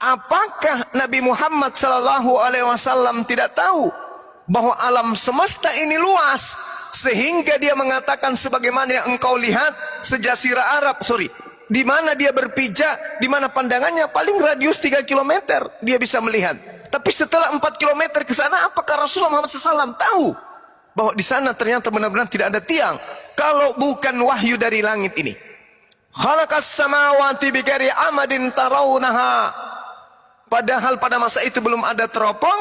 Apakah Nabi Muhammad SAW tidak tahu bahwa alam semesta ini luas sehingga dia mengatakan sebagaimana yang engkau lihat sejazirah Arab, di mana dia berpijak, di mana pandangannya paling radius 3 km dia bisa melihat. Tapi setelah 4 km ke sana, apakah Rasulullah Muhammad SAW tahu bahwa di sana ternyata benar-benar tidak ada tiang? Kalau bukan wahyu dari langit ini. Khalaqas samawati bighairi amadin tarawunaha. Padahal pada masa itu belum ada teropong,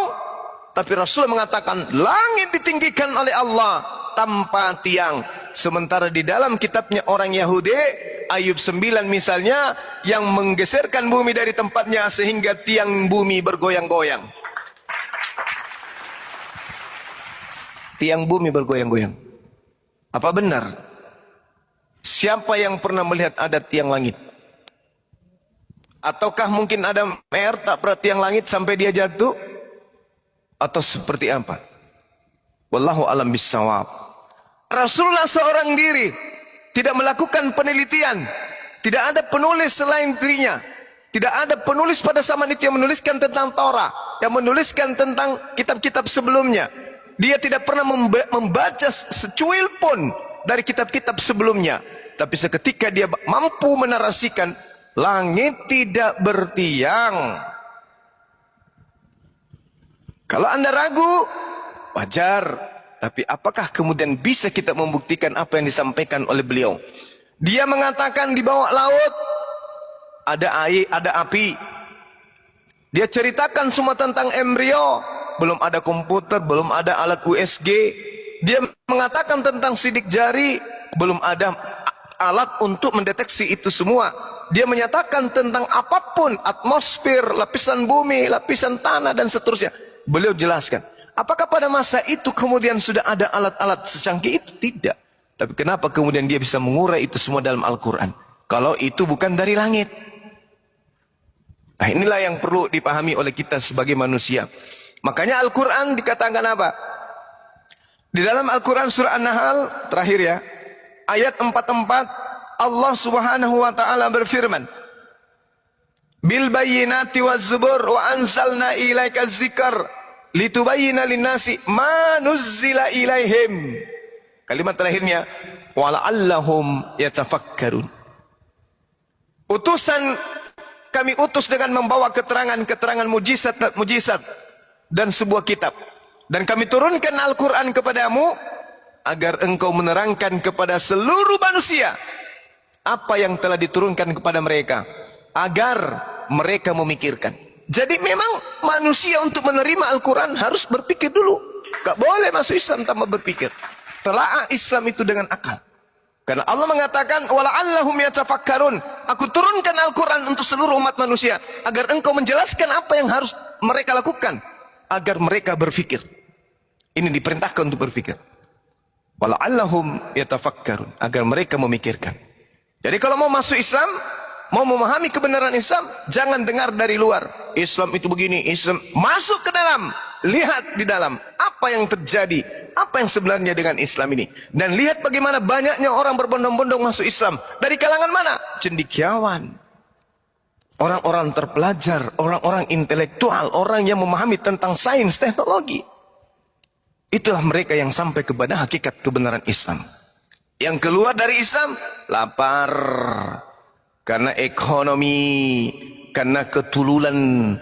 tapi Rasulullah mengatakan langit ditinggikan oleh Allah tanpa tiang. Sementara di dalam kitabnya orang Yahudi, Ayub 9 misalnya, yang menggeserkan bumi dari tempatnya sehingga tiang bumi bergoyang-goyang. Tiang bumi bergoyang-goyang. Apa benar? Siapa yang pernah melihat ada tiang langit? Ataukah mungkin ada tak pernah tiang langit sampai dia jatuh? Atau seperti apa? Wallahu alam bissawab. Rasulullah seorang diri, tidak melakukan penelitian. Tidak ada penulis selain dirinya. Tidak ada penulis pada zaman itu yang menuliskan tentang Torah, yang menuliskan tentang kitab-kitab sebelumnya. Dia tidak pernah membaca secuil pun dari kitab-kitab sebelumnya. Tapi seketika dia mampu menarasikan langit tidak bertiang. Kalau Anda ragu, wajar. Tapi apakah kemudian bisa kita membuktikan apa yang disampaikan oleh beliau? Dia mengatakan di bawah laut ada air, ada api. Dia ceritakan semua tentang embrio. Belum ada komputer, belum ada alat USG. Dia mengatakan tentang sidik jari, belum ada alat untuk mendeteksi itu semua. Dia menyatakan tentang apapun, atmosfer, lapisan bumi, lapisan tanah dan seterusnya. Beliau jelaskan. Apakah pada masa itu kemudian sudah ada alat-alat secanggih itu? Tidak. Tapi kenapa kemudian dia bisa mengurai itu semua dalam Al-Quran? Kalau itu bukan dari langit. Nah, inilah yang perlu dipahami oleh kita sebagai manusia. Makanya Al-Quran dikatakan apa? Di dalam Al-Quran surah An-Nahl terakhir ya, ayat 44, Allah Subhanahu wa taala berfirman, bil bayyinati waz zubur wa anzalna ilaika dzikr litubayyina linnasi ma nuzzila ilaihim. Kalimat terakhirnya wala'allahum yatafakkarun. Utusan kami utus dengan membawa keterangan-keterangan mujizat dan sebuah kitab. Dan kami turunkan Al-Quran kepadamu agar engkau menerangkan kepada seluruh manusia apa yang telah diturunkan kepada mereka, agar mereka memikirkan. Jadi memang manusia untuk menerima Al-Quran harus berpikir dulu. Gak boleh masuk Islam tanpa berpikir. Telaah Islam itu dengan akal. Karena Allah mengatakan wala'allahum yatafakkarun. Aku turunkan Al-Quran untuk seluruh umat manusia agar engkau menjelaskan apa yang harus mereka lakukan, agar mereka berpikir. Ini diperintahkan untuk berpikir. Wala'allahum yatafakkarun, agar mereka memikirkan. Jadi kalau mau masuk Islam, mau memahami kebenaran Islam, jangan dengar dari luar. Islam itu begini, Islam. Masuk ke dalam, lihat di dalam apa yang terjadi, apa yang sebenarnya dengan Islam ini. Dan lihat bagaimana banyaknya orang berbondong-bondong masuk Islam. Dari kalangan mana? Cendekiawan, orang-orang terpelajar, orang-orang intelektual, orang yang memahami tentang sains, teknologi. Itulah mereka yang sampai kepada hakikat kebenaran Islam. Yang keluar dari Islam, lapar. Karena ekonomi, karena ketululan,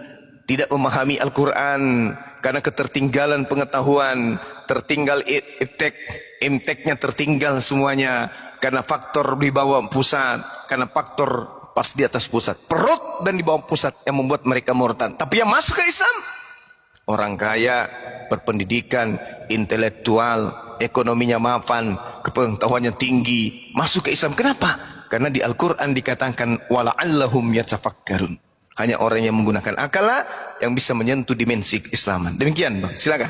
tidak memahami Al-Quran, karena ketertinggalan pengetahuan, tertinggal imteknya tertinggal semuanya, karena faktor di bawah pusat, karena faktor pas di atas pusat, perut dan di bawah pusat yang membuat mereka murtad. Tapi yang masuk ke Islam, orang kaya, berpendidikan, intelektual, ekonominya mapan, kepengetahuannya tinggi, masuk ke Islam. Kenapa? Karena di Al-Quran dikatakan wala'allahum yatafakkarun. Hanya orang yang menggunakan akal yang bisa menyentuh dimensi keislaman. Demikian Bang, silakan.